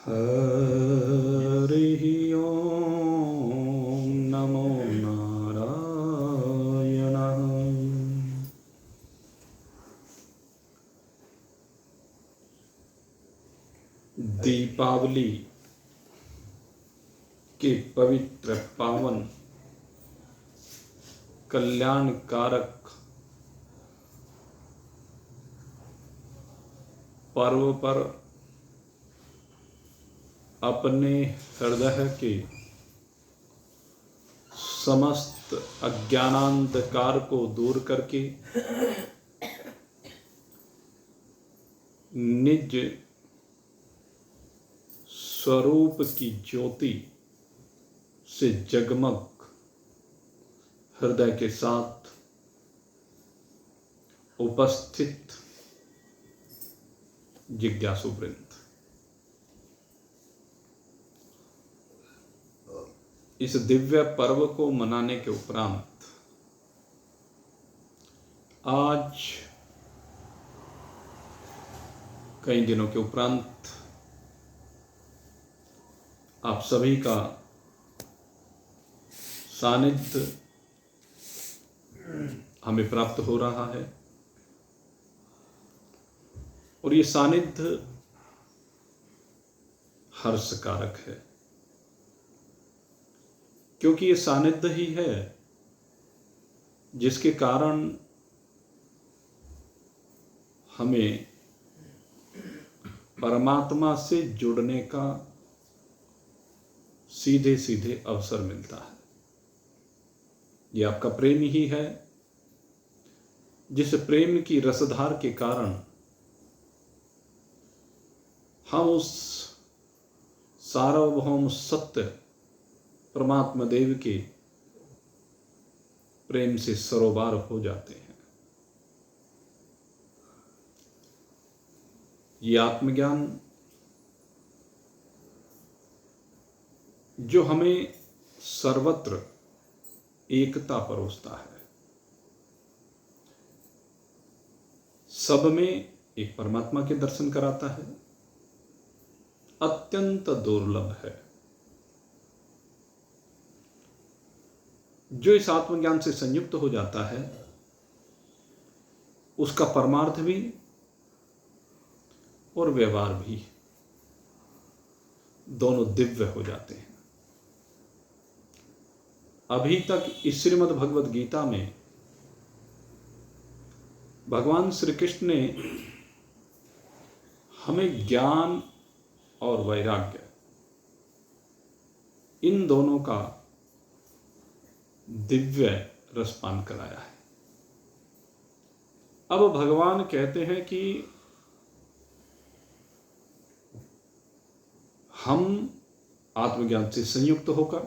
हरिः ओं नमो नारायणः। दीपावली के पवित्र पावन कल्याणकारक पर्व पर अपने हृदय के समस्त अज्ञानांधकार को दूर करके निज स्वरूप की ज्योति से जगमग हृदय के साथ उपस्थित जिज्ञासु वृंद, इस दिव्य पर्व को मनाने के उपरांत आज कई दिनों के उपरांत आप सभी का सानिध्य हमें प्राप्त हो रहा है और ये सानिध्य हर्षकारक है, क्योंकि ये सानिध्य ही है जिसके कारण हमें परमात्मा से जुड़ने का सीधे सीधे अवसर मिलता है। ये आपका प्रेम ही है, जिस प्रेम की रसधार के कारण हम उस सार्वभौम सत्य परमात्मा देव के प्रेम से सरोबार हो जाते हैं। ये आत्मज्ञान जो हमें सर्वत्र एकता परोसता है, सब में एक परमात्मा के दर्शन कराता है, अत्यंत दुर्लभ है। जो इस आत्मज्ञान से संयुक्त हो जाता है उसका परमार्थ भी और व्यवहार भी दोनों दिव्य हो जाते हैं। अभी तक इस श्रीमद् भगवद गीता में भगवान श्री कृष्ण ने हमें ज्ञान और वैराग्य इन दोनों का दिव्य रसपान कराया है। अब भगवान कहते हैं कि हम आत्मज्ञान से संयुक्त होकर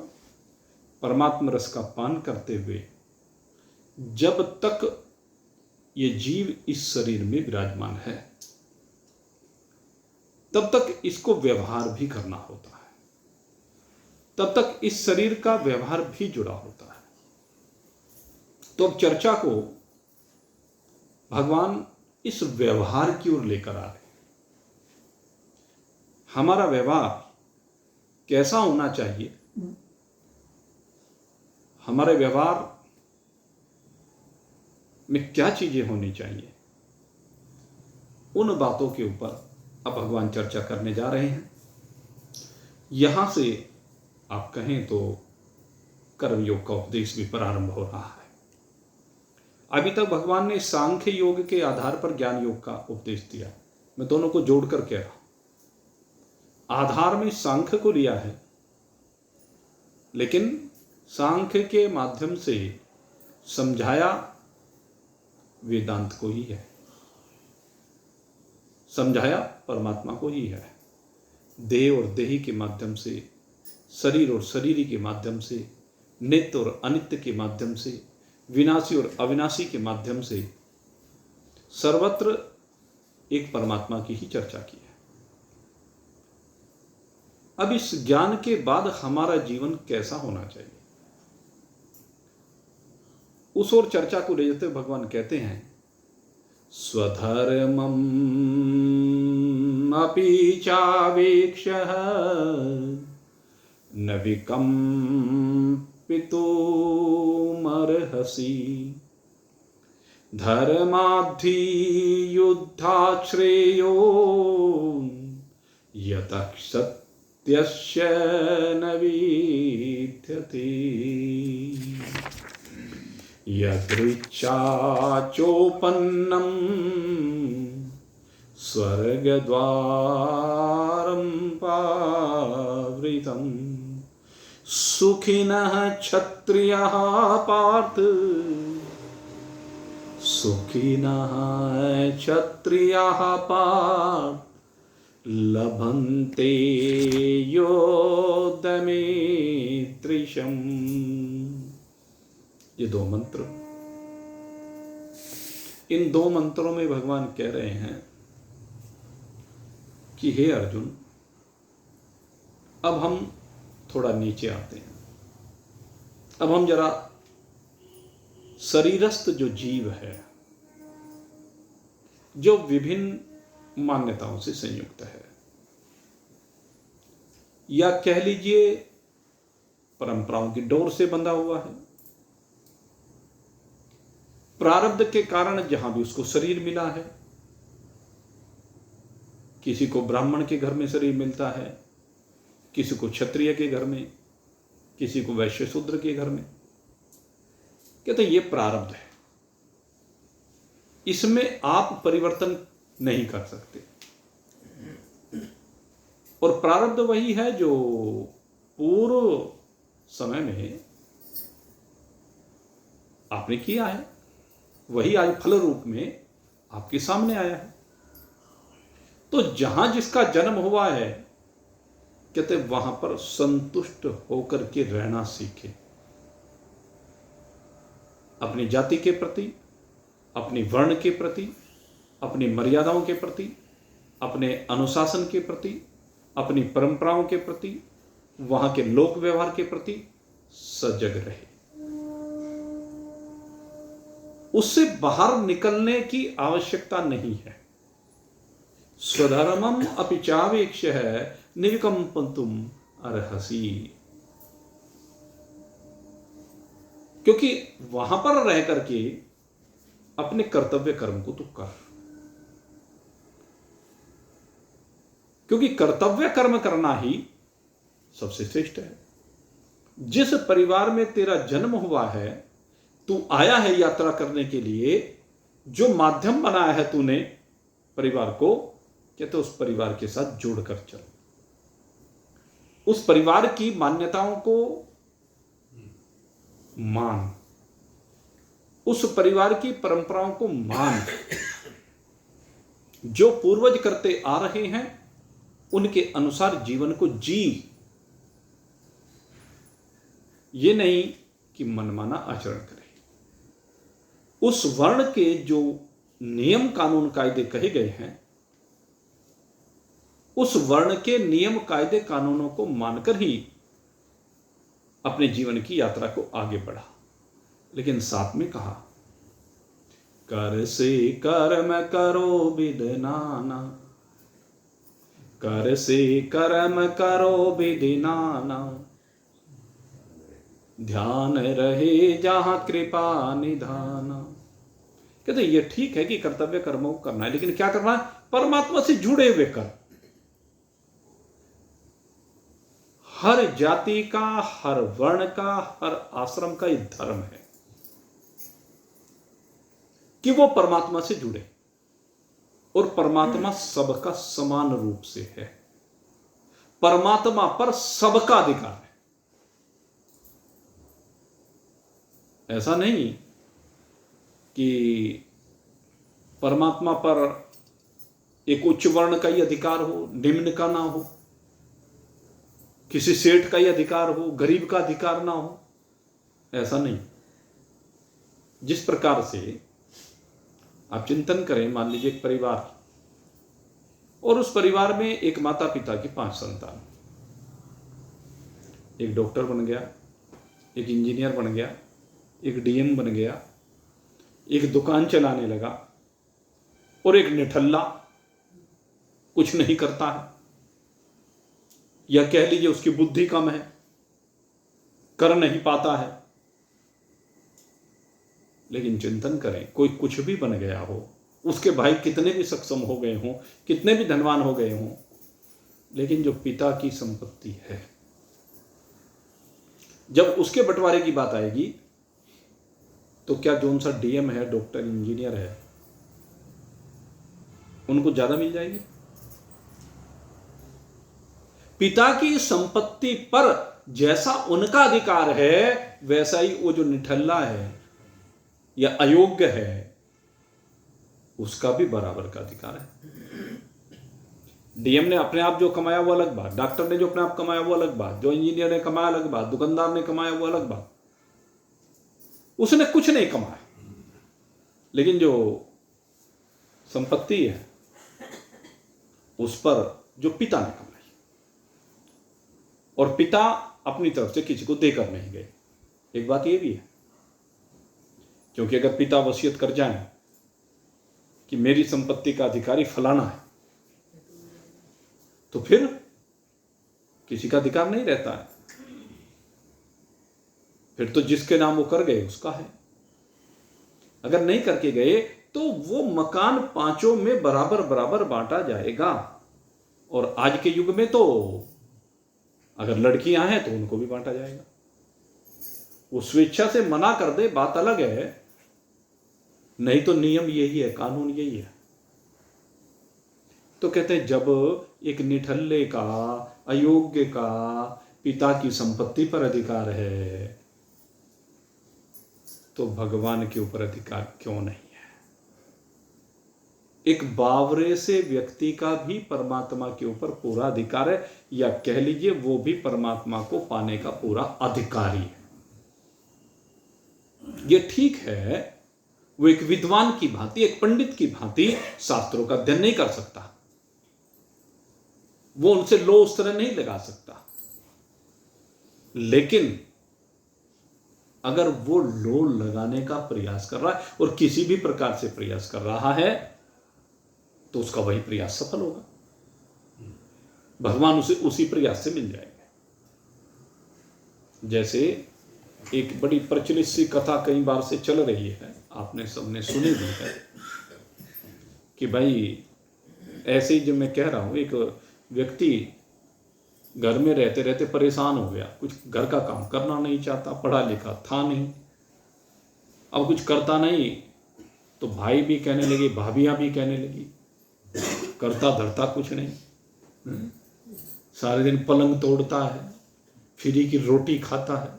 परमात्मा रस का पान करते हुए जब तक ये जीव इस शरीर में विराजमान है तब तक इसको व्यवहार भी करना होता है, तब तक इस शरीर का व्यवहार भी जुड़ा होता है। तो अब चर्चा को भगवान इस व्यवहार की ओर लेकर आ रहे हैं। हमारा व्यवहार कैसा होना चाहिए, हमारे व्यवहार में क्या चीजें होनी चाहिए, उन बातों के ऊपर अब भगवान चर्चा करने जा रहे हैं। यहां से आप कहें तो कर्मयोग का उपदेश भी प्रारंभ हो रहा है। अभी तक भगवान ने सांख्य योग के आधार पर ज्ञान योग का उपदेश दिया। मैं दोनों को जोड़कर कह रहा हूं। आधार में सांख्य को लिया है, लेकिन सांख्य के माध्यम से समझाया वेदांत को ही है, समझाया परमात्मा को ही है। देह और देही के माध्यम से, शरीर और शरीरी के माध्यम से, नित्य और अनित्य के माध्यम से, विनाशी और अविनाशी के माध्यम से सर्वत्र एक परमात्मा की ही चर्चा की है। अब इस ज्ञान के बाद हमारा जीवन कैसा होना चाहिए, उस ओर चर्चा को ले जाते हुए भगवान कहते हैं, स्वधर्मम अपि चावेक्ष्यः न विकम्पितुमर्हसि धर्माद्धियुद्धात् श्रेयो यतः सत्यस्य न विद्यते यदृच्छाचोपन्नं स्वर्गद्वारं पावृतं सुखिनः क्षत्रियः पार्थ सुखिनः क्षत्रियः पार्थ लभन्ते योद्धमेत्रिशम्। ये दो मंत्र, इन दो मंत्रों में भगवान कह रहे हैं कि हे अर्जुन, अब हम थोड़ा नीचे आते हैं। अब हम जरा शरीरस्थ जो जीव है, जो विभिन्न मान्यताओं से संयुक्त है, या कह लीजिए परंपराओं की डोर से बंधा हुआ है, प्रारब्ध के कारण जहां भी उसको शरीर मिला है, किसी को ब्राह्मण के घर में शरीर मिलता है, किसी को क्षत्रिय के घर में, किसी को वैश्य शूद्र के घर में, कहते ये प्रारब्ध है, इसमें आप परिवर्तन नहीं कर सकते। और प्रारब्ध वही है जो पूर्व समय में आपने किया है, वही आज फल रूप में आपके सामने आया है। तो जहां जिसका जन्म हुआ है, कहते वहां पर संतुष्ट होकर के रहना सीखे। अपनी जाति के प्रति, अपनी वर्ण के प्रति, अपनी मर्यादाओं के प्रति, अपने अनुशासन के प्रति, अपनी परंपराओं के प्रति, वहां के लोक व्यवहार के प्रति सजग रहे। उससे बाहर निकलने की आवश्यकता नहीं है। स्वधर्मम अपि चावेक्ष्यः निविकम्पन्तुम अर्हसि, क्योंकि वहां पर रह करके अपने कर्तव्य कर्म को तू कर, क्योंकि कर्तव्य कर्म करना ही सबसे श्रेष्ठ है। जिस परिवार में तेरा जन्म हुआ है, तू आया है यात्रा करने के लिए, जो माध्यम बनाया है तूने परिवार को, कहते उस परिवार के साथ जोड़कर चल, उस परिवार की मान्यताओं को मान, उस परिवार की परंपराओं को मान, जो पूर्वज करते आ रहे हैं उनके अनुसार जीवन को जी। ये नहीं कि मनमाना आचरण करे। उस वर्ण के जो नियम कानून कायदे कहे गए हैं, उस वर्ण के नियम कायदे कानूनों को मानकर ही अपने जीवन की यात्रा को आगे बढ़ा। लेकिन साथ में कहा, कर से कर्म करो विधि नाना, कर से कर्म करो विधि नाना, ध्यान रहे जहां कृपा निधाना। कहते ये ठीक है कि कर्तव्य कर्मों को करना है, लेकिन क्या करना है? परमात्मा से जुड़े हुए कर। हर जाति का, हर वर्ण का, हर आश्रम का ये धर्म है कि वो परमात्मा से जुड़े, और परमात्मा सबका समान रूप से है। परमात्मा पर सबका अधिकार है। ऐसा नहीं कि परमात्मा पर एक उच्च वर्ण का ही अधिकार हो, निम्न का ना हो, किसी सेठ का ही अधिकार हो, गरीब का अधिकार ना हो। ऐसा नहीं। जिस प्रकार से आप चिंतन करें, मान लीजिए एक परिवार, और उस परिवार में एक माता पिता की 5 संतान, एक डॉक्टर बन गया, एक इंजीनियर बन गया, एक डीएम बन गया, एक दुकान चलाने लगा, और एक निठल्ला, कुछ नहीं करता है, या कह लीजिए उसकी बुद्धि कम है, कर नहीं पाता है। लेकिन चिंतन करें, कोई कुछ भी बन गया हो, उसके भाई कितने भी सक्षम हो गए हों, कितने भी धनवान हो गए हों, लेकिन जो पिता की संपत्ति है, जब उसके बंटवारे की बात आएगी तो क्या जोन सा डीएम है, डॉक्टर, इंजीनियर है, उनको ज्यादा मिल जाएगी? पिता की संपत्ति पर जैसा उनका अधिकार है, वैसा ही वो जो निठल्ला है या अयोग्य है, उसका भी बराबर का अधिकार है। डीएम ने अपने आप जो कमाया वो अलग बात, डॉक्टर ने जो अपने आप कमाया वो अलग बात, जो इंजीनियर ने कमाया अलग बात, दुकानदार ने कमाया वो अलग बात। उसने कुछ नहीं कमाया, लेकिन जो संपत्ति है उस पर जो पिता ने कमाई, और पिता अपनी तरफ से किसी को देकर नहीं गए। एक बात ये भी है, क्योंकि अगर पिता वसीयत कर जाए कि मेरी संपत्ति का अधिकारी फलाना है, तो फिर किसी का अधिकार नहीं रहता है, फिर तो जिसके नाम वो कर गए उसका है। अगर नहीं करके गए तो वो मकान पांचों में बराबर बराबर बांटा जाएगा। और आज के युग में तो अगर लड़कियां हैं तो उनको भी बांटा जाएगा। वो स्वेच्छा से मना कर दे बात अलग है, नहीं तो नियम यही है, कानून यही है। तो कहते हैं जब एक निठल्ले का, अयोग्य का पिता की संपत्ति पर अधिकार है, तो भगवान के ऊपर अधिकार क्यों नहीं है? एक बावरे से व्यक्ति का भी परमात्मा के ऊपर पूरा अधिकार है, या कह लीजिए वो भी परमात्मा को पाने का पूरा अधिकारी है। ये ठीक है, वो एक विद्वान की भांति, एक पंडित की भांति शास्त्रों का अध्ययन नहीं कर सकता, वो उनसे लो उस तरह नहीं लगा सकता। लेकिन अगर वो लो लगाने का प्रयास कर रहा है और किसी भी प्रकार से प्रयास कर रहा है, तो उसका वही प्रयास सफल होगा, भगवान उसे उसी प्रयास से मिल जाएंगे। जैसे एक बड़ी प्रचलित सी कथा कई बार से चल रही है, आपने सबने सुनी भी है, कि भाई ऐसे ही जो मैं कह रहा हूं, एक व्यक्ति घर में रहते रहते परेशान हो गया, कुछ घर का काम करना नहीं चाहता, पढ़ा लिखा था नहीं, अब कुछ करता नहीं, तो भाई भी कहने लगे, भाभियां भी कहने लगी, करता धरता कुछ नहीं, सारे दिन पलंग तोड़ता है, फ्री की रोटी खाता है,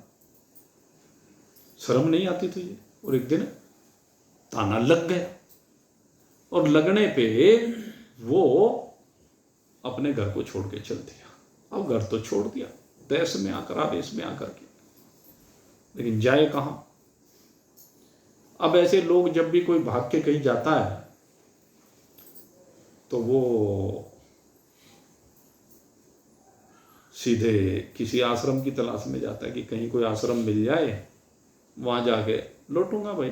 शर्म नहीं आती तुझे? और एक दिन ताना लग गया, और लगने पे वो अपने घर को छोड़ के चल दिया। अब घर तो छोड़ दिया, देश में आकर, आवेश में आकर के, लेकिन जाए कहां? अब ऐसे लोग जब भी कोई भाग के कहीं जाता है तो वो सीधे किसी आश्रम की तलाश में जाता है कि कहीं कोई आश्रम मिल जाए, वहां जाके लौटूंगा भाई।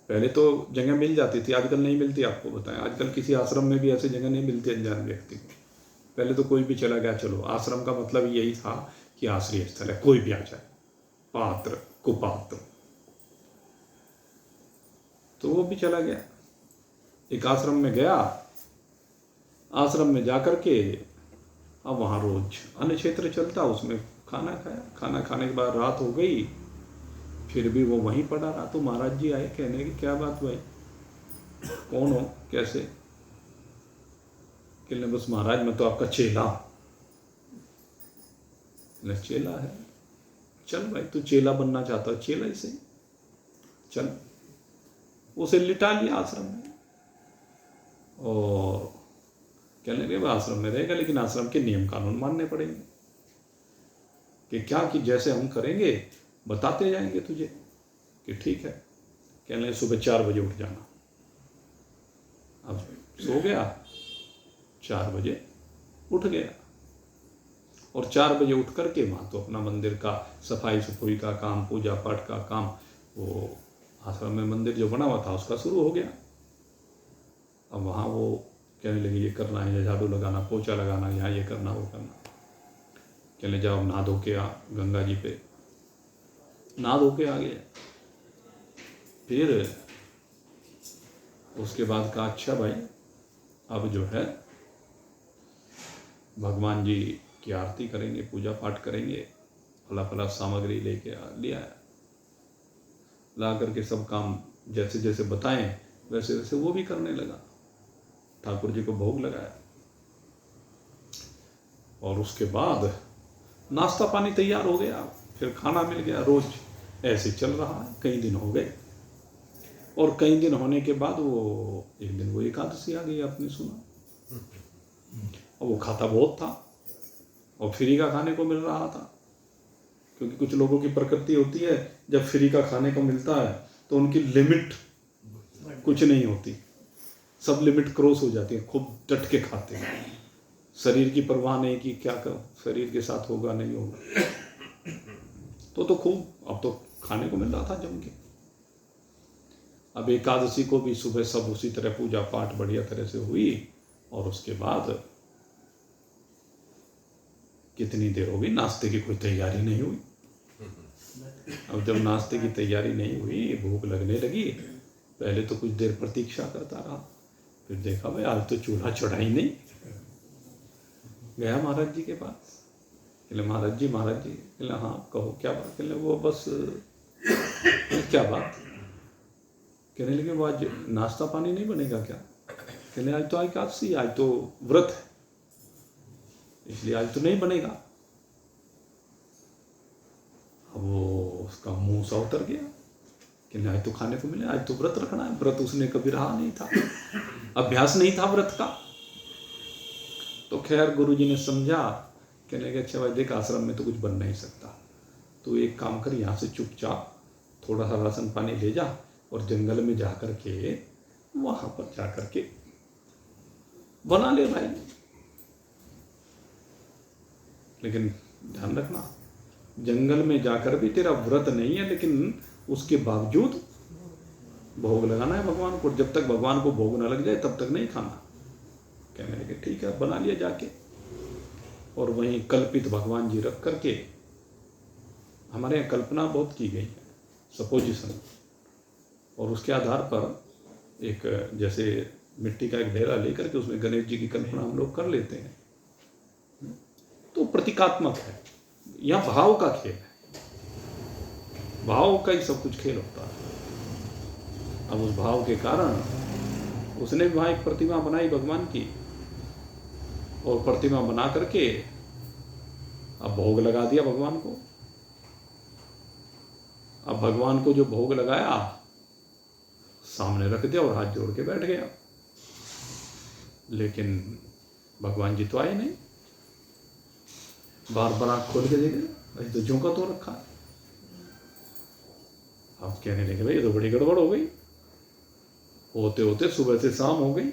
पहले तो जगह मिल जाती थी, आजकल नहीं मिलती। आपको बताएं, आजकल किसी आश्रम में भी ऐसी जगह नहीं मिलती अनजान व्यक्ति को। पहले तो कोई भी चला गया, चलो, आश्रम का मतलब यही था कि आश्रय स्थल है, कोई भी आ जाए, पात्र कुपात्र, तो वो भी चला गया। एक आश्रम में गया, आश्रम में जाकर के अब वहाँ रोज अन्न क्षेत्र चलता, उसमें खाना खाया, खाना खाने के बाद रात हो गई, फिर भी वो वहीं पड़ा रहा। तो महाराज जी आए, कहने की क्या बात भाई, कौन हो, कैसे? कहने बस महाराज मैं तो आपका चेला हूं। चेला है, चल भाई तू चेला बनना चाहता है, चेला ही सही, चल। उसे लिटा लिया आश्रम में, और कहने लगे आश्रम में रहेगा, लेकिन आश्रम के नियम कानून मानने पड़ेंगे। कि क्या, कि जैसे हम करेंगे बताते जाएंगे तुझे। कि ठीक है। कहने लगे सुबह 4 बजे उठ जाना। अब सो गया, 4 बजे उठ गया, और 4 बजे उठ करके वहाँ तो अपना मंदिर का सफाई सफाई का काम, पूजा पाठ का काम, वो आश्रम में मंदिर जो बना हुआ था उसका शुरू हो गया। अब वहाँ वो कहने लगे ये करना है, झाड़ू लगाना, पोछा लगाना, यहाँ ये करना वो करना। कहने जाओ नहा धो के आ, गंगा जी पे नहा धो के आ गए। फिर उसके बाद कहा अच्छा भाई अब जो है भगवान जी की आरती करेंगे, पूजा पाठ करेंगे। फला फला सामग्री लेके लिया, ला करके सब काम जैसे जैसे बताएं वैसे वैसे वो भी करने लगा। ठाकुर जी को भोग लगाया और उसके बाद नाश्ता पानी तैयार हो गया, फिर खाना मिल गया। रोज ऐसे चल रहा है, कई दिन हो गए। और कई दिन होने के बाद वो एक दिन वो एकादशी आ गई, आपने सुना। और वो खाता बहुत था और फ्री का खाने को मिल रहा था, क्योंकि कुछ लोगों की प्रकृति होती है जब फ्री का खाने को मिलता है तो उनकी लिमिट कुछ नहीं होती, सब लिमिट क्रॉस हो जाती है, खूब डट के खाते हैं। शरीर की परवाह नहीं कि क्या कर शरीर के साथ होगा नहीं होगा। तो खूब अब तो खाने को मिल रहा था जम के। अब एकादशी को भी सुबह सब उसी तरह पूजा पाठ बढ़िया तरह से हुई और उसके बाद कितनी देर हो गई, नाश्ते की कोई तैयारी नहीं हुई। अब जब नाश्ते की तैयारी नहीं हुई, भूख लगने लगी, पहले तो कुछ देर प्रतीक्षा करता रहा, फिर देखा भाई आज तो चूल्हा चढ़ा ही नहीं। गया महाराज जी के पास, कहले महाराज जी कहले हाँ कहो क्या बात। कहले वो बस क्या बात। कहने लगे वो आज नाश्ता पानी नहीं बनेगा क्या। कहले आज तो एकादशी, आज तो व्रत है, इसलिए आज तो नहीं बनेगा। अब वो उसका मुंह सा उतर गया कि आज तो खाने को मिले, आज तो व्रत रखना है। व्रत उसने कभी रहा नहीं था, अभ्यास नहीं था व्रत का। तो खैर गुरुजी ने समझा, कहने लगे अच्छा भाई देख आश्रम में तो कुछ बन नहीं सकता, तो एक काम कर यहाँ से चुपचाप थोड़ा सा राशन पानी ले जा और जंगल में जा कर के वहाँ पर जा कर के बना ले भाई। लेकिन ध्यान रखना जंगल में जाकर भी तेरा व्रत नहीं है, लेकिन उसके बावजूद भोग लगाना है भगवान को। जब तक भगवान को भोग न लग जाए तब तक नहीं खाना। कहने लगे ठीक है, बना लिया जाके। और वहीं कल्पित भगवान जी रख करके, हमारे यहाँ कल्पना बहुत की गई है, सपोजिशन, और उसके आधार पर एक जैसे मिट्टी का एक ढेरा लेकर के उसमें गणेश जी की कल्पना हम लोग कर लेते हैं, तो प्रतीकात्मक है। यहाँ भाव का खेल है, भाव का ही सब कुछ खेल होता है। अब उस भाव के कारण उसने वहाँ एक प्रतिमा बनाई भगवान की, और प्रतिमा बना करके अब भोग लगा दिया भगवान को। अब भगवान को जो भोग लगाया सामने रख दिया और हाथ जोड़ के बैठ गया। लेकिन भगवान जी तो आए नहीं, बार बार आँख खोल के देखे, भाई तो झोंका तो रखा है। अब कहने लगे भाई ये तो बड़ी गड़बड़ हो गई। होते होते सुबह से शाम हो गई,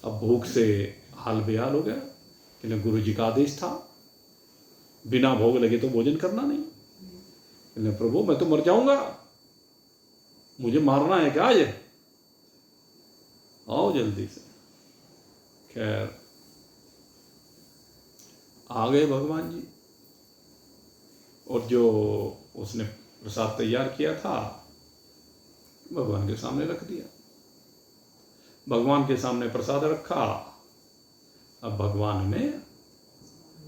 अब भूख से हाल बेहाल हो गया। कि गुरु जी का आदेश था बिना भोग लगे तो भोजन करना नहीं। कि प्रभु मैं तो मर जाऊंगा, मुझे मारना है क्या आज, आओ जल्दी से। खैर आ गए भगवान जी, और जो उसने प्रसाद तैयार किया था भगवान के सामने रख दिया। भगवान के सामने प्रसाद रखा। अब भगवान ने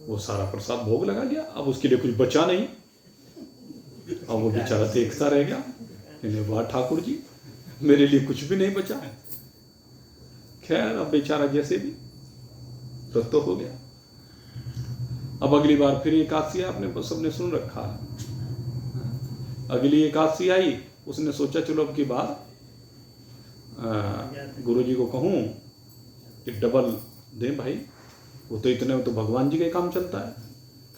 वो सारा प्रसाद भोग लगा लिया। अब उसके लिए कुछ बचा नहीं, और वो बेचारा देखता रह गया। कहने वाह ठाकुर जी, मेरे लिए कुछ भी नहीं बचा। खैर अब बेचारा जैसे भी व्रत तो हो गया। अब अगली बार फिर एकादशी आपने सबने सुन रखा है। अगली एकादशी आई, उसने सोचा चलो अब की बार गुरु जी को कहूँ कि डबल दें भाई, वो तो इतने तो भगवान जी का काम चलता है।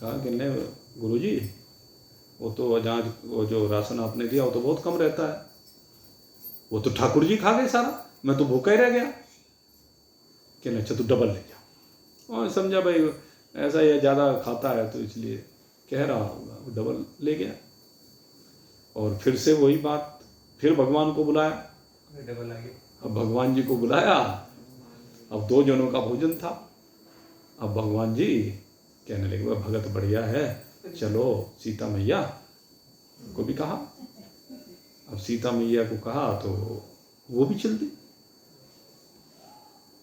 कहा कि नहीं गुरु जी, वो तो जहाँ वो जो राशन आपने दिया वो तो बहुत कम रहता है, वो तो ठाकुर जी खा गए सारा, मैं तो भूखा ही रह गया। कि नहीं अच्छा तू डबल ले जा। और समझा भाई ऐसा ये ज़्यादा खाता है तो इसलिए कह रहा होगा, वो डबल ले गया। और फिर से वही बात, फिर भगवान को बुलाया। अब भगवान जी को बुलाया अब 2 जनों का भोजन था। अब भगवान जी कहने लगे वह भगत बढ़िया है, चलो सीता मैया को भी कहा। अब सीता मैया को कहा तो वो भी चल दी।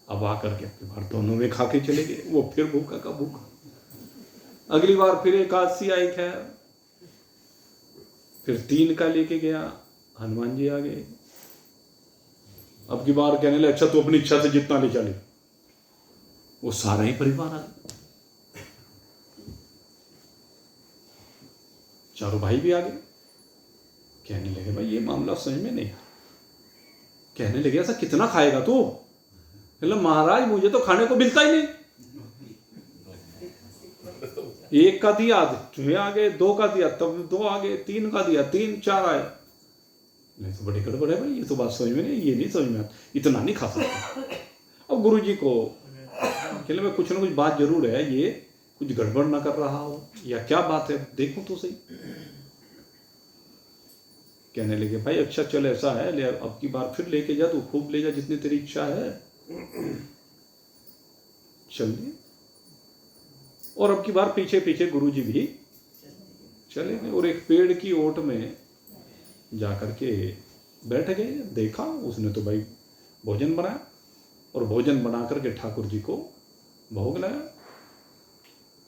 अब आकर के अपनी बार दोनों में खा के चले गए। वो फिर भूखा का भूखा। अगली बार फिर एकादशी आई, खैर फिर 3 का लेके गया। हनुमान जी आ गए। अब की बार कहने लगे अच्छा तू अपनी इच्छा से जितना ले चले। वो सारा ही परिवार आ गया, चारों भाई भी आ गए। कहने लगे भाई ये मामला समझ में नहीं आ। कहने लगे ऐसा कितना खाएगा तू? मतलब महाराज मुझे तो खाने को मिलता ही नहीं। 1 का दिया तुम्हें आ गए, 2 का दिया तब 2 आ गए, 3 का दिया 3 4 आए। नहीं तो बड़ी गड़बड़ है भाई, ये तो बात समझ में नहीं, ये नहीं समझ में, इतना नहीं खा सकता। अब गुरु जी को कहले में कुछ ना कुछ बात जरूर है, ये कुछ गड़बड़ ना कर रहा हो या क्या बात है, देखो तो सही। कहने लगे भाई अच्छा चल ऐसा है, ले अब की बार फिर लेके जा, तू खूब ले जा जितनी तेरी इच्छा है। चल दिए। और अब की बार पीछे पीछे गुरु जी भी चले गए और एक पेड़ की ओट में जाकर के बैठ गए। देखा उसने तो भाई भोजन बनाया और भोजन बना करके ठाकुर जी को भोग लगाया।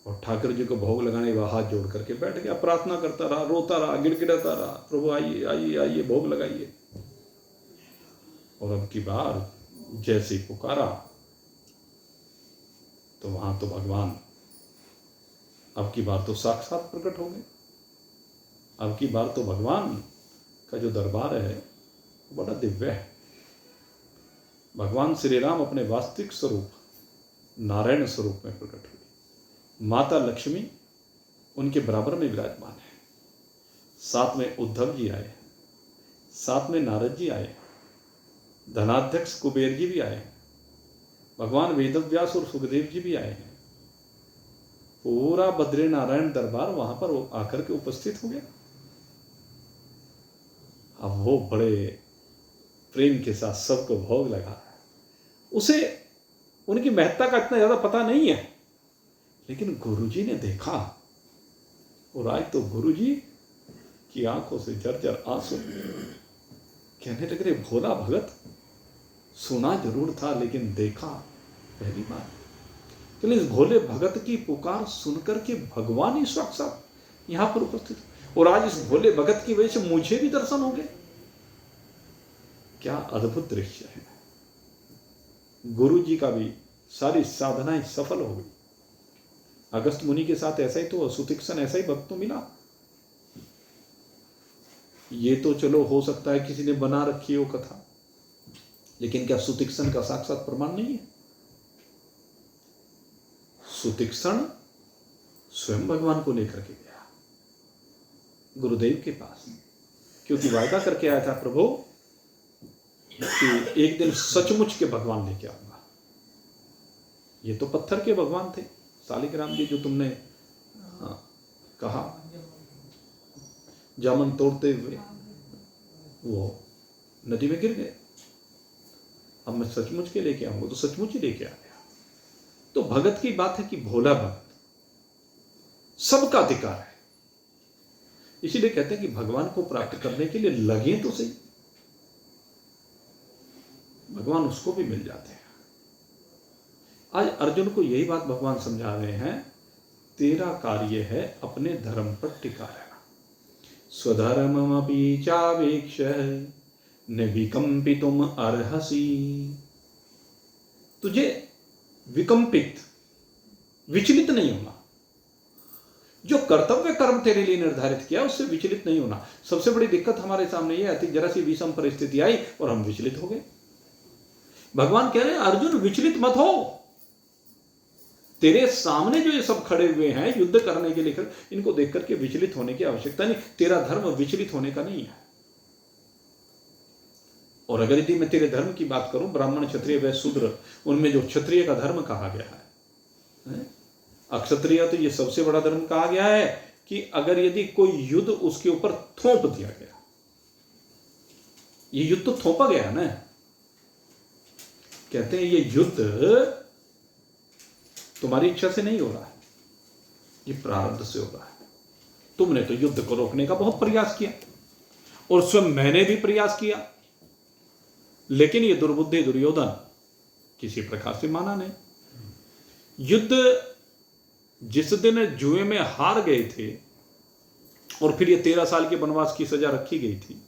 और ठाकुर जी को भोग लगाने के बाद हाथ जोड़ करके बैठ गया, प्रार्थना करता रहा, रोता रहा, गिड़गिड़ाता रहा, प्रभु आइए आइए आइए भोग लगाइए। और अब की बार जैसे ही पुकारा तो वहां तो भगवान अब की बार तो साक्षात प्रकट हो गए। अब की बार तो भगवान का जो दरबार है वो बड़ा दिव्य है। भगवान श्री राम अपने वास्तविक स्वरूप नारायण स्वरूप में प्रकट हुए। माता लक्ष्मी उनके बराबर में विराजमान है। साथ में उद्धव जी आए, साथ में नारद जी आए, धनाध्यक्ष कुबेर जी भी आए, भगवान वेदव्यास और सुखदेव जी भी आए हैं। पूरा बद्री नारायण दरबार वहां पर आकर के उपस्थित हो गया। अब वो बड़े प्रेम के साथ सबको भोग लगा रहा है। उसे उनकी महत्ता का इतना ज्यादा पता नहीं है, लेकिन गुरुजी ने देखा और आज तो गुरुजी की आंखों से झरझर आंसू। कहने लगे रे भोला भगत, सुना जरूर था लेकिन देखा पहली बार। चलिए इस भोले भगत की पुकार सुनकर के भगवान ही साक्षात यहां पर उपस्थित, और आज इस भोले भगत की वजह से मुझे भी दर्शन हो गए। क्या अद्भुत दृश्य है। गुरु जी का भी सारी साधनाएं सफल हो गई। अगस्त मुनि के साथ ऐसा ही तो, सुतीक्ष्ण ऐसा ही भक्त तो मिला। ये तो चलो हो सकता है किसी ने बना रखी हो कथा, लेकिन क्या सुतीक्ष्ण का साक्षात प्रमाण नहीं है? सुतीक्ष्ण स्वयं भगवान को लेकर के गया गुरुदेव के पास, क्योंकि वायदा करके आया था प्रभु कि एक दिन सचमुच के भगवान लेके आऊंगा। ये तो पत्थर के भगवान थे शालिग्राम जी, जो तुमने कहा जामन तोड़ते हुए वो नदी में गिर गए। अब मैं सचमुच के लेके आऊंगा, तो सचमुच ही लेके आ गया। तो भगत की बात है कि भोला भगत सबका अधिकार है। इसीलिए कहते हैं कि भगवान को प्राप्त करने के लिए लगे तो सही, भगवान उसको भी मिल जाते हैं। आज अर्जुन को यही बात भगवान समझा रहे हैं, तेरा कार्य है अपने धर्म पर टिका रहना। स्वधर्ममपि चावेक्ष न विकंपितुम अर्हसि। तुझे विकंपित, विचलित नहीं होना। जो कर्तव्य कर्म तेरे लिए निर्धारित किया उससे विचलित नहीं होना। सबसे बड़ी दिक्कत हमारे सामने यह आती, जरा सी विषम परिस्थिति आई और हम विचलित हो गए। भगवान कह रहे हैं अर्जुन विचलित मत हो। तेरे सामने जो ये सब खड़े हुए हैं युद्ध करने के लिए, इनको देख करके विचलित होने की आवश्यकता नहीं। तेरा धर्म विचलित होने का नहीं है। और अगर यदि मैं तेरे धर्म की बात करूं, ब्राह्मण क्षत्रिय वैश्य शूद्र, उनमें जो क्षत्रिय का धर्म कहा गया है, अक्षत्रिय तो ये सबसे बड़ा धर्म कहा गया है कि अगर यदि कोई युद्ध उसके ऊपर थोप दिया गया, ये युद्ध तो थोपा गया है ना, कहते हैं ये युद्ध तुम्हारी इच्छा से नहीं हो रहा है, ये प्रारब्ध से हो रहा है। तुमने तो युद्ध को रोकने का बहुत प्रयास किया और स्वयं मैंने भी प्रयास किया, लेकिन ये दुर्बुद्धि दुर्योधन किसी प्रकार से माना नहीं। युद्ध जिस दिन जुए में हार गए थे और फिर ये 13 साल के वनवास की सजा रखी गई थी,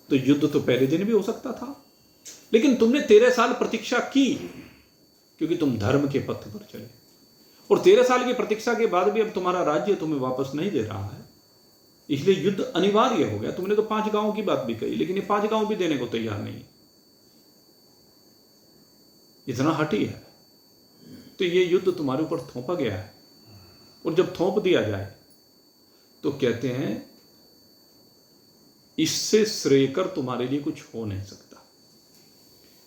तो युद्ध तो पहले दिन भी हो सकता था, लेकिन तुमने 13 साल प्रतीक्षा की क्योंकि तुम धर्म के पथ पर चले। और 13 साल की प्रतीक्षा के बाद भी अब तुम्हारा राज्य तुम्हें वापस नहीं दे रहा है, इसलिए युद्ध अनिवार्य हो गया। तुमने तो 5 गांवों की बात भी कही, लेकिन ये 5 गांव भी देने को तैयार नहीं, इतना हठी है। तो ये युद्ध तुम्हारे ऊपर थोपा गया है, और जब थोप दिया जाए तो कहते हैं इससे श्रेयकर तुम्हारे लिए कुछ हो नहीं सकता।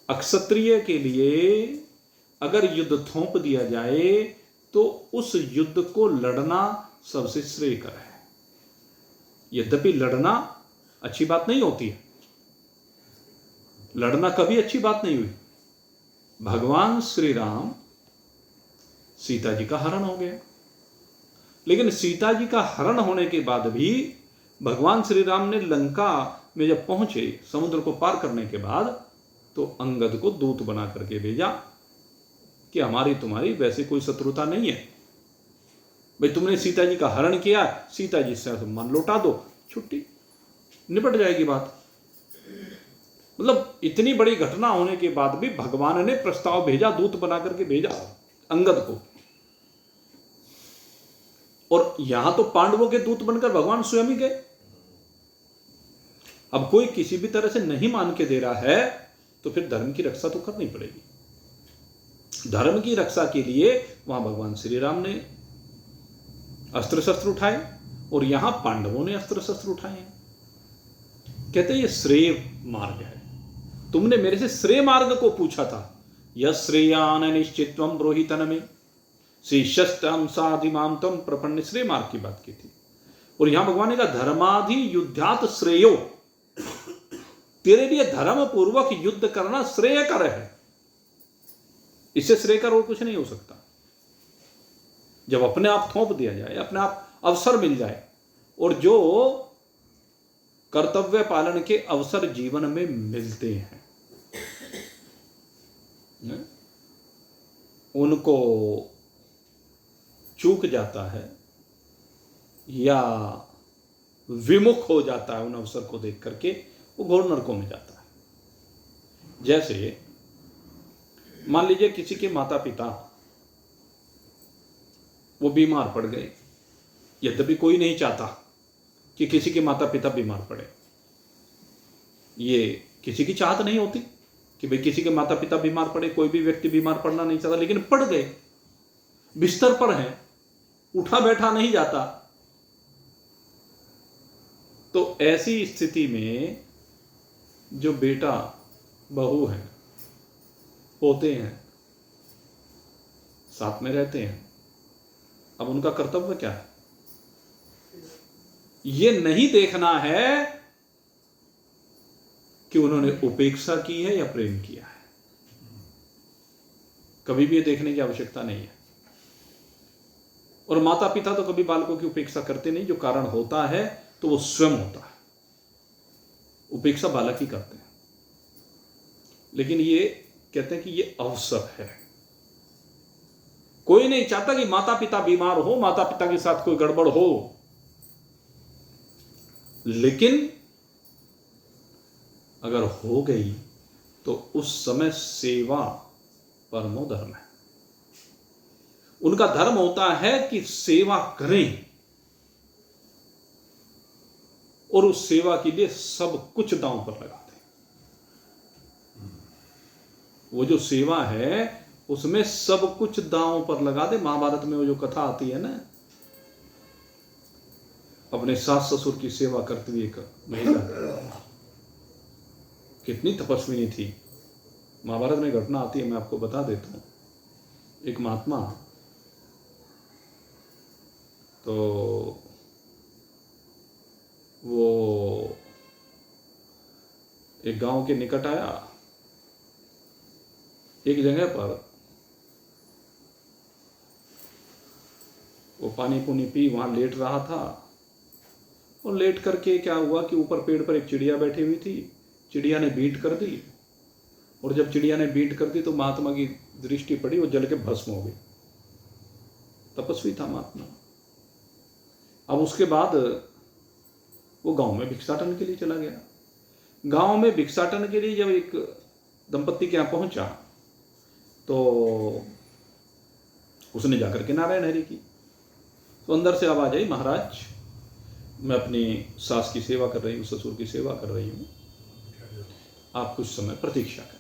अक्षत्रिय के लिए अगर युद्ध थोप दिया जाए तो उस युद्ध को लड़ना सबसे श्रेयकर है। यद्यपि लड़ना अच्छी बात नहीं होती है, लड़ना कभी अच्छी बात नहीं हुई। भगवान श्री राम, सीता जी का हरण हो गया, लेकिन सीता जी का हरण होने के बाद भी भगवान श्री राम ने लंका में जब पहुंचे, समुद्र को पार करने के बाद, तो अंगद को दूत बना करके भेजा कि हमारी तुम्हारी वैसे कोई शत्रुता नहीं है भाई, तुमने सीता जी का हरण किया, सीता जी से मन लौटा दो, छुट्टी, निपट जाएगी बात। मतलब इतनी बड़ी घटना होने के बाद भी भगवान ने प्रस्ताव भेजा, दूत बना करके भेजा अंगद को, और यहां तो पांडवों के दूत बनकर भगवान स्वयं ही गए। अब कोई किसी भी तरह से नहीं मान के दे रहा है तो फिर धर्म की रक्षा तो करनी पड़ेगी। धर्म की रक्षा के लिए वहां भगवान श्री राम ने अस्त्र शस्त्र उठाए और यहां पांडवों ने अस्त्र शस्त्र उठाए। कहते हैं ये श्रेय मार्ग है। तुमने मेरे से श्रेय मार्ग को पूछा था, यह श्रेयान निश्चित्वम ब्रोहितन में श्रीशस्त्रम साधिमाम तम प्रपन्न, श्रेय मार्ग की बात की थी। और यहां भगवान ने कहा धर्माधि युद्धात श्रेयो, तेरे लिए धर्म पूर्वक युद्ध करना श्रेयकर है, इससे श्रेयकर और कुछ नहीं हो सकता। जब अपने आप थोप दिया जाए, अपने आप अवसर मिल जाए, और जो कर्तव्य पालन के अवसर जीवन में मिलते हैं उनको चूक जाता है या विमुख हो जाता है, उन अवसर को देख करके वो घोर नरकों में जाता है। जैसे मान लीजिए किसी के माता पिता वो बीमार पड़ गए, यद्यपि कोई नहीं चाहता कि किसी के माता पिता बीमार पड़े, ये किसी की चाहत नहीं होती कि भाई किसी के माता पिता बीमार पड़े, कोई भी व्यक्ति बीमार पड़ना नहीं चाहता, लेकिन पड़ गए, बिस्तर पर हैं, उठा बैठा नहीं जाता। तो ऐसी स्थिति में जो बेटा बहू हैं, पोते हैं, साथ में रहते हैं, अब उनका कर्तव्य क्या है? ये नहीं देखना है कि उन्होंने उपेक्षा की है या प्रेम किया है, कभी भी ये देखने की आवश्यकता नहीं है। और माता पिता तो कभी बालकों की उपेक्षा करते नहीं, जो कारण होता है तो वो स्वयं होता है, उपेक्षा बालक ही करते हैं। लेकिन ये कहते हैं कि ये अवसर है, कोई नहीं चाहता कि माता पिता बीमार हो, माता पिता के साथ कोई गड़बड़ हो, लेकिन अगर हो गई तो उस समय सेवा परमो धर्म है। उनका धर्म होता है कि सेवा करें और उस सेवा के लिए सब कुछ दांव पर लगा दें। वो जो सेवा है उसमें सब कुछ दांव पर लगा दे। महाभारत में वो जो कथा आती है ना, अपने सास ससुर की सेवा करती हुई एक महिला, कितनी तपस्विनी थी। महाभारत में घटना आती है, मैं आपको बता देता हूं। एक महात्मा तो वो एक गांव के निकट आया एक जगह पर वो पानी पुनी पी वहां लेट रहा था, और लेट करके क्या हुआ कि ऊपर पेड़ पर एक चिड़िया बैठी हुई थी। चिड़िया ने बीट कर दी, और जब चिड़िया ने बीट कर दी तो महात्मा की दृष्टि पड़ी, वो जल के भस्म हो गई। तपस्वी था महात्मा। अब उसके बाद वो गांव में भिक्षाटन के लिए चला गया। गांव में भिक्षाटन के लिए जब एक दंपत्ति के यहां पहुंचा तो उसने जाकर के नारायण हरि की। तो अंदर से आवाज आई, महाराज मैं अपनी सास की सेवा कर रही हूँ, ससुर की सेवा कर रही हूँ, आप कुछ समय प्रतीक्षा करें,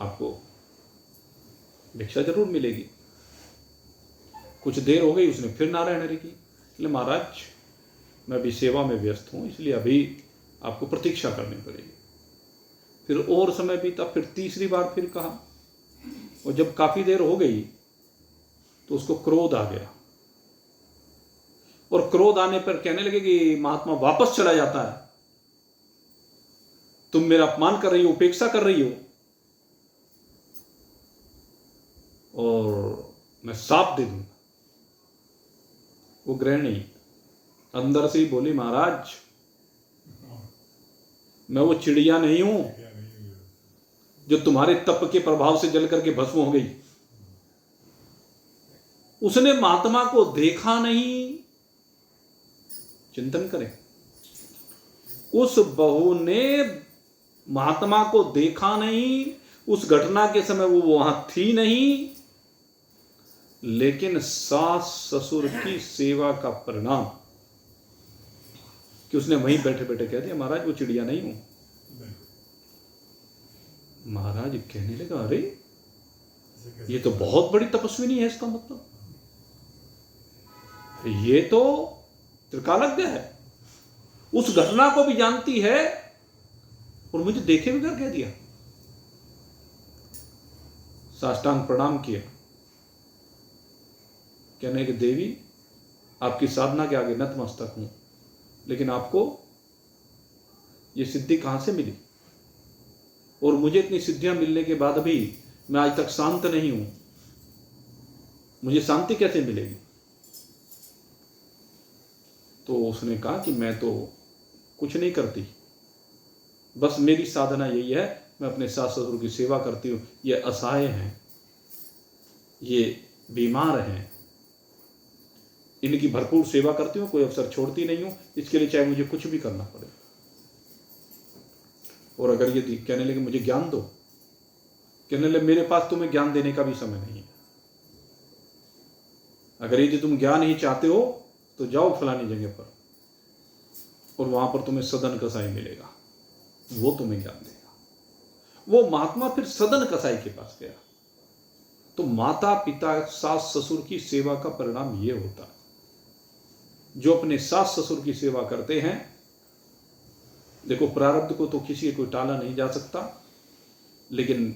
आपको भिक्षा जरूर मिलेगी। कुछ देर हो गई, उसने फिर नारायण हरि की। बोले महाराज मैं अभी सेवा में व्यस्त हूँ, इसलिए अभी आपको प्रतीक्षा करनी पड़ेगी। फिर और समय बीता, फिर तीसरी बार फिर कहा, और जब काफी देर हो गई तो उसको क्रोध आ गया, और क्रोध आने पर कहने लगे कि महात्मा वापस चला जाता है, तुम मेरा अपमान कर रही हो, उपेक्षा कर रही हो, और मैं साप दे दूंगा। वो गृहिणी अंदर से ही बोली, महाराज मैं वो चिड़िया नहीं हूं जो तुम्हारे तप के प्रभाव से जल करके भस्म हो गई। उसने महात्मा को देखा नहीं। चिंतन करें, उस बहू ने महात्मा को देखा नहीं, उस घटना के समय वो वहां थी नहीं, लेकिन सास ससुर की सेवा का परिणाम कि उसने वहीं बैठे बैठे कह दिया, महाराज वो चिड़िया नहीं हूं। महाराज कहने लगा, अरे ये तो बहुत बड़ी तपस्विनी है, इसका मतलब ये तो त्रिकालज्ञ है, उस घटना को भी जानती है और मुझे देखे बगैर कह दिया। साष्टांग प्रणाम किया, कहने कि देवी आपकी साधना के आगे नतमस्तक हूं, लेकिन आपको ये सिद्धि कहां से मिली, और मुझे इतनी सिद्धियां मिलने के बाद भी मैं आज तक शांत नहीं हूं, मुझे शांति कैसे मिलेगी। तो उसने कहा कि मैं तो कुछ नहीं करती, बस मेरी साधना यही है, मैं अपने सास ससुर की सेवा करती हूँ। ये असहाय हैं, ये बीमार हैं, इनकी भरपूर सेवा करती हूँ, कोई अवसर छोड़ती नहीं हूँ, इसके लिए चाहे मुझे कुछ भी करना पड़े। और अगर ये कहने लगे मुझे ज्ञान दो, कहने लगे मेरे पास तुम्हें ज्ञान देने का भी समय नहीं है, अगर यदि तुम ज्ञान ही चाहते हो तो जाओ फलानी जगह पर, और वहां पर तुम्हें सदन कसाई मिलेगा, वो तुम्हें ज्ञान देगा। वो महात्मा फिर सदन कसाई के पास गया। तो माता पिता सास ससुर की सेवा का परिणाम ये होता है, जो अपने सास ससुर की सेवा करते हैं, देखो प्रारब्ध को तो किसी को टाला नहीं जा सकता, लेकिन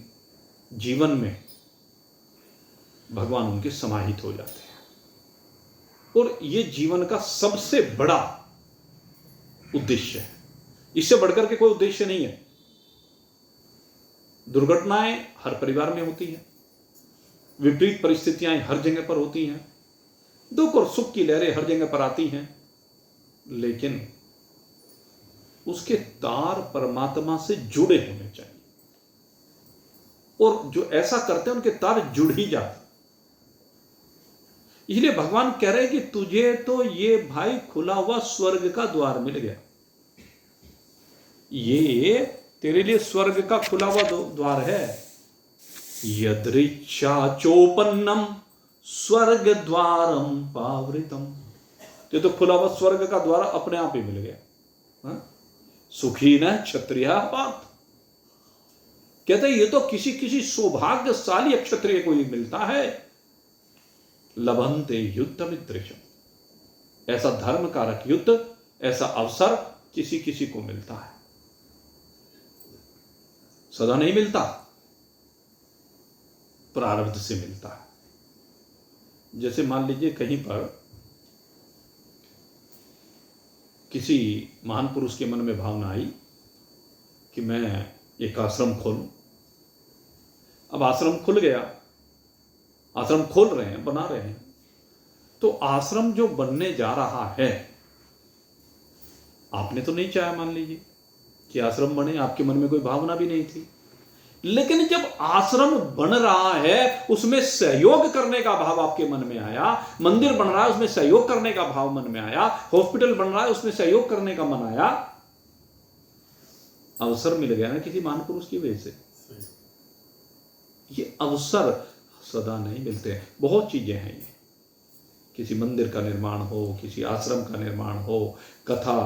जीवन में भगवान उनके समाहित हो जाते हैं। और ये जीवन का सबसे बड़ा उद्देश्य है, इससे बढ़कर के कोई उद्देश्य नहीं है। दुर्घटनाएं हर परिवार में होती हैं, विपरीत परिस्थितियां हर जगह पर होती हैं, दुख और सुख की लहरें हर जगह पर आती हैं, लेकिन उसके तार परमात्मा से जुड़े होने चाहिए, और जो ऐसा करते हैं उनके तार जुड़ ही जाते। इसलिए भगवान कह रहे हैं कि तुझे तो ये भाई खुला हुआ स्वर्ग का द्वार मिल गया, ये तेरे लिए स्वर्ग का खुला हुआ द्वार है। यदृच्छा चोपन्नम स्वर्ग द्वारम पावृतम, ये तो खुला हुआ स्वर्ग का द्वार अपने आप ही मिल गया। सुखी न क्षत्रिय पात, कहते ये तो किसी किसी सौभाग्यशाली क्षत्रिय को ही मिलता है। लभंते युद्ध मित्रशम, ऐसा धर्म कारक युद्ध, ऐसा अवसर किसी किसी को मिलता है, सदा नहीं मिलता, प्रारब्ध से मिलता है। जैसे मान लीजिए कहीं पर किसी महान पुरुष के मन में भावना आई कि मैं एक आश्रम खोलूं, अब आश्रम खुल गया, आश्रम खोल रहे हैं, बना रहे हैं, तो आश्रम जो बनने जा रहा है, आपने तो नहीं चाहा मान लीजिए कि आश्रम बने, आपके मन में कोई भावना भी नहीं थी, लेकिन जब आश्रम बन रहा है उसमें सहयोग करने का भाव आपके मन में आया, मंदिर बन रहा है उसमें सहयोग करने का भाव मन में आया, हॉस्पिटल बन रहा है उसमें सहयोग करने का मन आया, अवसर मिल गया ना किसी महापुरुष की वजह से। ये अवसर सदा नहीं मिलते, बहुत चीजें हैं ये, किसी मंदिर का निर्माण हो, किसी आश्रम का निर्माण हो, कथा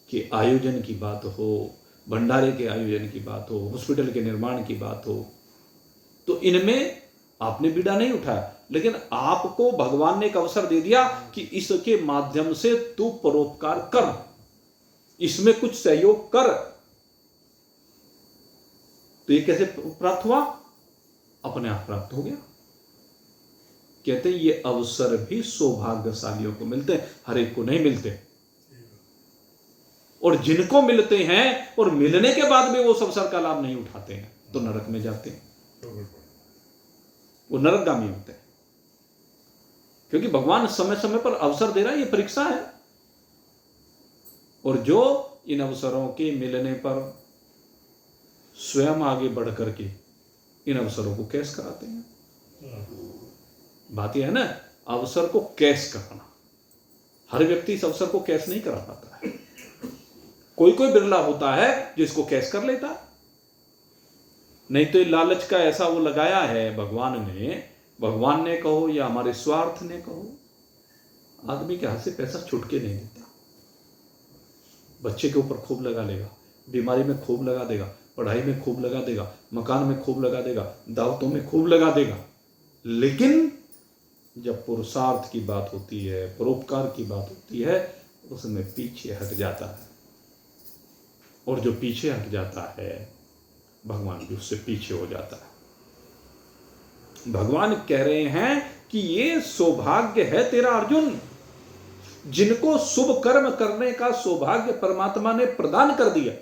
के आयोजन की बात हो, भंडारे के आयोजन की बात हो, हॉस्पिटल के निर्माण की बात हो, तो इनमें आपने बीड़ा नहीं उठाया, लेकिन आपको भगवान ने एक अवसर दे दिया कि इसके माध्यम से तू परोपकार कर, इसमें कुछ सहयोग कर। तो ये कैसे प्राप्त हुआ? अपने आप प्राप्त हो गया। कहते हैं ये अवसर भी सौभाग्यशालियों को मिलते हैं, हर एक को नहीं मिलते, और जिनको मिलते हैं और मिलने के बाद में वो उस अवसर का लाभ नहीं उठाते हैं तो नरक में जाते हैं, वो नरकगामी होते हैं। क्योंकि भगवान समय समय पर अवसर दे रहा है, ये परीक्षा है, और जो इन अवसरों के मिलने पर स्वयं आगे बढ़ करके इन अवसरों को कैश कराते हैं। बात यह है ना, अवसर को कैश कराना, हर व्यक्ति इस अवसर को कैश नहीं करा पाता है, कोई कोई बिरला होता है जिसको कैश कर लेता, नहीं तो लालच का ऐसा वो लगाया है भगवान ने कहो या हमारे स्वार्थ ने कहो, आदमी के हाथ से पैसा छूट के नहीं देता। बच्चे के ऊपर खूब लगा लेगा, बीमारी में खूब लगा देगा, पढ़ाई में खूब लगा देगा, मकान में खूब लगा देगा, दावतों में खूब लगा देगा, लेकिन जब पुरुषार्थ की बात होती है, परोपकार की बात होती है, उसमें पीछे हट जाता है, और जो पीछे हट जाता है भगवान भी उससे पीछे हो जाता है। भगवान कह रहे हैं कि ये सौभाग्य है तेरा अर्जुन, जिनको शुभ कर्म करने का सौभाग्य परमात्मा ने प्रदान कर दिया।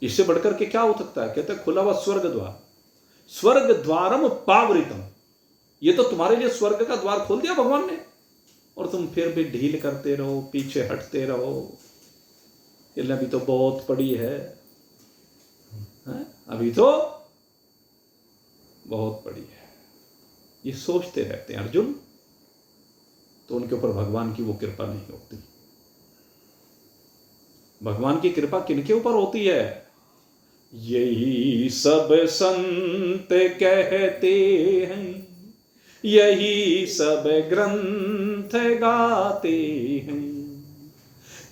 इससे बढ़कर के क्या हो सकता है? कहते खुला हुआ स्वर्ग द्वार, स्वर्ग द्वारम पावरितम, ये तो तुम्हारे लिए स्वर्ग का द्वार खोल दिया भगवान ने, और तुम फिर भी ढील करते रहो, पीछे हटते रहो, ये अभी तो बहुत पड़ी है, अभी तो बहुत पड़ी है, ये सोचते रहते हैं अर्जुन, तो उनके ऊपर भगवान की वो कृपा नहीं होती। भगवान की कृपा किनके ऊपर होती है? यही सब संत कहते हैं, यही सब ग्रंथ गाते हैं,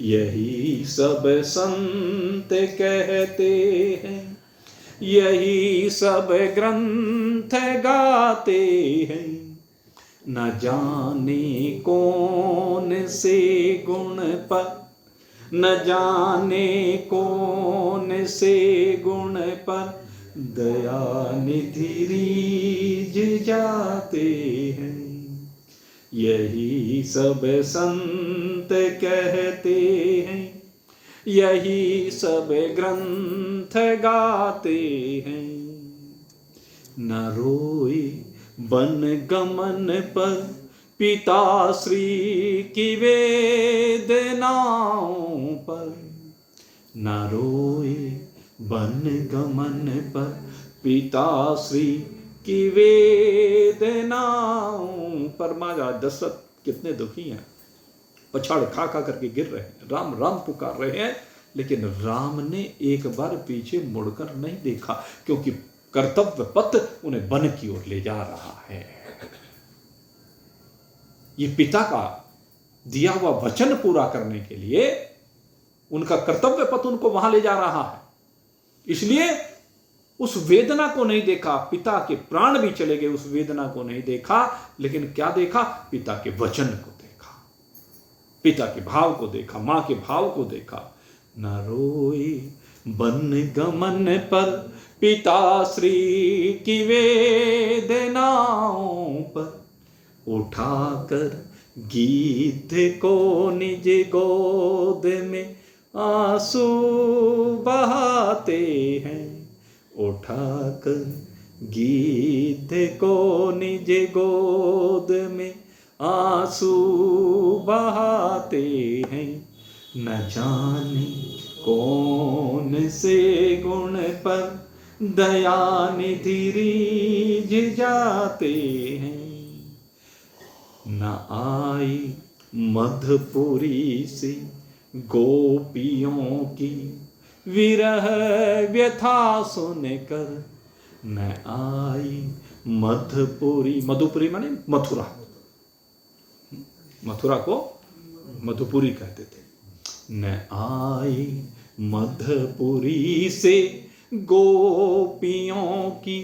यही सब संत कहते हैं, यही सब ग्रंथ गाते हैं, न जाने कौन से गुण पर, न जाने कौन से गुण पर दया निधि रीझ जाते हैं, यही सब संत कहते हैं, यही सब ग्रंथ गाते हैं, न रोए बन गमन पर पिताश्री की वेदनाओं पर, न रोए बन गमन पर पिताश्री की वेदनाओं पर। महाराज दशरथ कितने दुखी हैं, पछाड़ खा खा करके गिर रहे हैं, राम राम पुकार रहे हैं, लेकिन राम ने एक बार पीछे मुड़कर नहीं देखा, क्योंकि कर्तव्य पथ उन्हें वन की ओर ले जा रहा है। ये पिता का दिया हुआ वचन पूरा करने के लिए उनका कर्तव्य पथ उनको वहां ले जा रहा है, इसलिए उस वेदना को नहीं देखा, पिता के प्राण भी चले गए, उस वेदना को नहीं देखा, लेकिन क्या देखा? पिता के वचन को देखा, पिता के भाव को देखा, मां के भाव को देखा। न रोए बन गमन पर पिताश्री की वेदनाओं पर, उठाकर गीत को निज गोद में आंसू बहाते हैं, उठाकर गीत को निज गोद में आंसू बहाते हैं। न जाने कौन से गुण पर दया निधि रीझ जाते हैं। न आई मधुपुरी से गोपियों की विरह व्यथा सुनकर, न आई मधुपुरी, मधुपुरी माने मथुरा, मथुरा को मधुपुरी कहते थे। न आई मधुपुरी से गोपियों की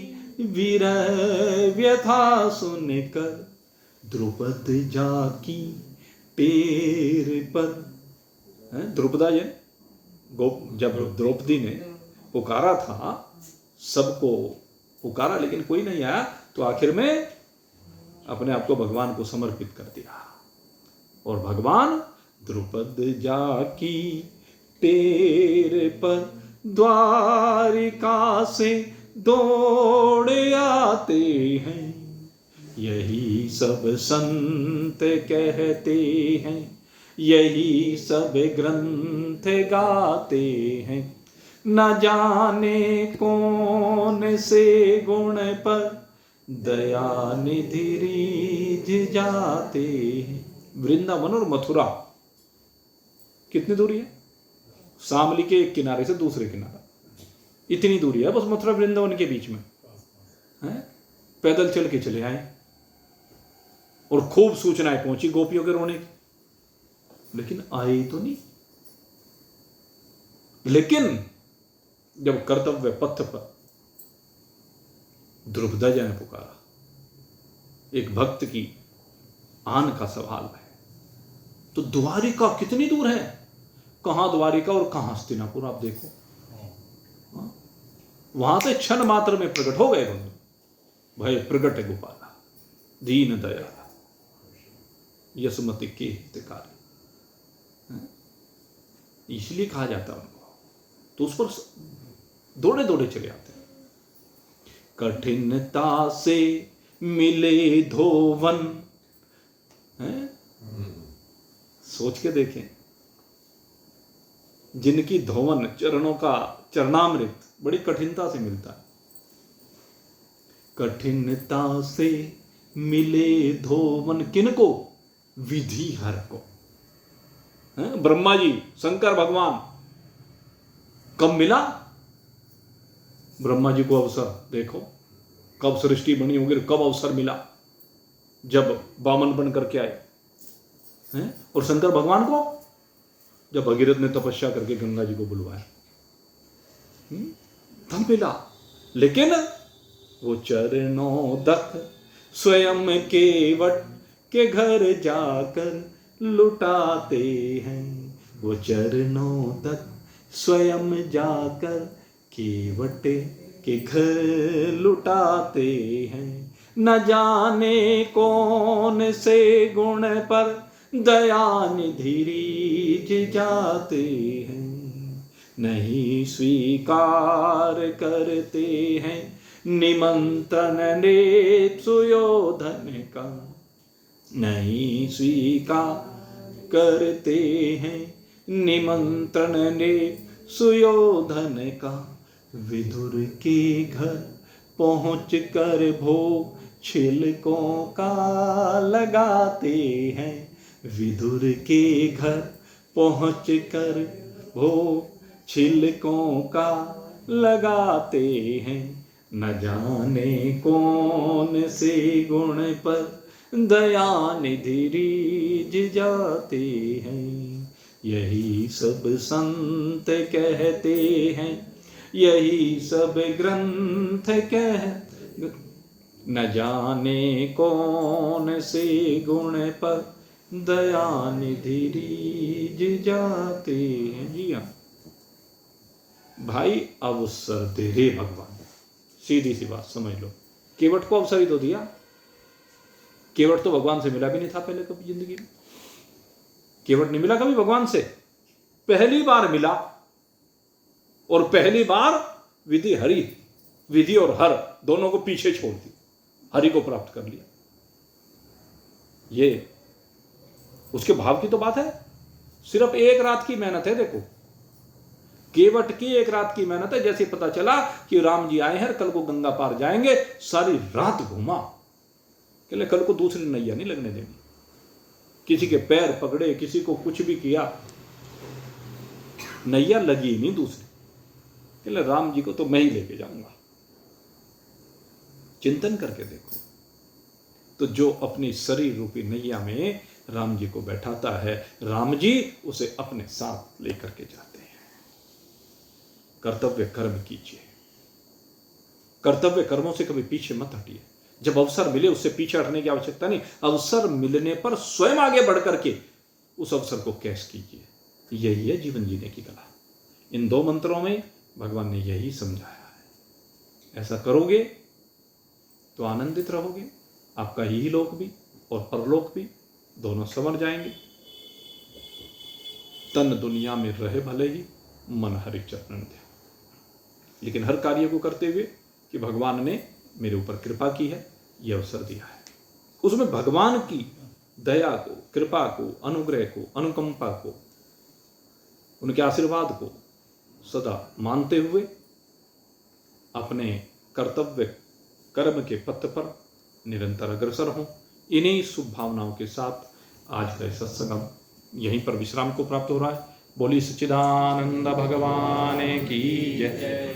विरह व्यथा सुनकर, द्रुपद जाकी पैर पर, द्रुपदा जी जब द्रौपदी ने पुकारा था, सबको पुकारा लेकिन कोई नहीं आया, तो आखिर में अपने आप को भगवान को समर्पित कर दिया। और भगवान द्रुपद जाकी पैर पर द्वारिका से दौड़ आते हैं। यही सब संत कहते हैं, यही सब ग्रंथ गाते हैं। न जाने कौन से गुण पर दया निधि रीझ जाते हैं। वृंदावन और मथुरा कितनी दूरी है? शामली के एक किनारे से दूसरे किनारा इतनी दूरी है बस, मथुरा वृंदावन के बीच में है। पैदल चल के चले आए और खूब सूचनाएं पहुंची गोपियों के रोने की, लेकिन आए तो नहीं। लेकिन जब कर्तव्य पथ पर द्रुपदा जी ने पुकारा, एक भक्त की आन का सवाल है, तो द्वारिका कितनी दूर है? कहां द्वारिका और कहां हस्तिनापुर, आप देखो। वहां से क्षण मात्र में प्रकट हो गए भगवान। भय प्रगट गोपाला दीन दयाला यसमति के हितकारी, इसलिए कहा जाता है उनको। तो उस पर दौड़े दौड़े चले आते हैं। कठिनता से मिले धोवन, सोच के देखें, जिनकी धोवन चरणों का चरणामृत बड़ी कठिनता से मिलता है। कठिनता से मिले धोवन किनको? विधि हर को। ब्रह्मा जी, शंकर भगवान, कब मिला ब्रह्मा जी को अवसर? देखो कब सृष्टि बनी होगी, कब अवसर मिला? जब वामन बन करके आए हैं। और शंकर भगवान को जब भगीरथ ने तपस्या करके गंगा जी को बुलवाया तब मिला। लेकिन वो चरणों तक स्वयं केवट के घर जाकर लुटाते हैं। वो चरणों तक स्वयं जाकर केवट के घर लुटाते हैं। न जाने कौन से गुण पर दया निधि रीझ जाते हैं। नहीं स्वीकार करते हैं निमंत्रण ने सुयोधन का। नहीं स्वीकार करते हैं निमंत्रण ने सुयोधन का। विदुर के घर पहुँच कर भोग छिलकों का लगाते हैं। विदुर के घर पहुँच कर भोग छिलकों का लगाते हैं। न जाने कौन से गुण पर दया निधि रीझ जाते हैं। यही सब संत कहते हैं, यही सब ग्रंथ कह। न जाने कौन से गुण पर दया निधि रीझ जाते हैं। जी हाँ भाई, अवसर दे रे भगवान। सीधी सी बात समझ लो, केवट को अवसर ही तो दिया। केवट तो भगवान से मिला भी नहीं था पहले कभी जिंदगी में। केवट नहीं मिला कभी भगवान से। पहली बार मिला और पहली बार विधि और हर दोनों को पीछे छोड़ दी, हरि को प्राप्त कर लिया। ये उसके भाव की तो बात है। सिर्फ एक रात की मेहनत है। देखो, केवट की एक रात की मेहनत है। जैसे पता चला कि राम जी आए हैं, कल को गंगा पार जाएंगे, सारी रात घूमा। कहले कल को दूसरी नैया नहीं लगने देनी। किसी के पैर पकड़े, किसी को कुछ भी किया, नैया लगी नहीं दूसरी। कहले राम जी को तो मैं ही लेके जाऊंगा। चिंतन करके देखो, तो जो अपनी शरीर रूपी नैया में राम जी को बैठाता है, राम जी उसे अपने साथ लेकर के जाते हैं। कर्तव्य कर्म कीजिए, कर्तव्य कर्मों से कभी पीछे मत हटिए। जब अवसर मिले उससे पीछे हटने की आवश्यकता नहीं, अवसर मिलने पर स्वयं आगे बढ़ करके उस अवसर को कैश कीजिए। यही है जीवन जीने की कला। इन 2 मंत्रों में भगवान ने यही समझाया है। ऐसा करोगे तो आनंदित रहोगे, आपका यही लोक भी और परलोक भी दोनों संवर जाएंगे। तन दुनिया में रहे भले ही, मन हरि चरण दे। लेकिन हर कार्य को करते हुए कि भगवान ने मेरे ऊपर कृपा की है, यह अवसर दिया है, उसमें भगवान की दया को, कृपा को, अनुग्रह को, अनुकंपा को, उनके आशीर्वाद को सदा मानते हुए अपने कर्तव्य कर्म के पथ पर निरंतर अग्रसर हों। इन्हीं शुभ भावनाओं के साथ आज का सत्संग यहीं पर विश्राम को प्राप्त हो रहा है। बोली सच्चिदानंद भगवान की जय।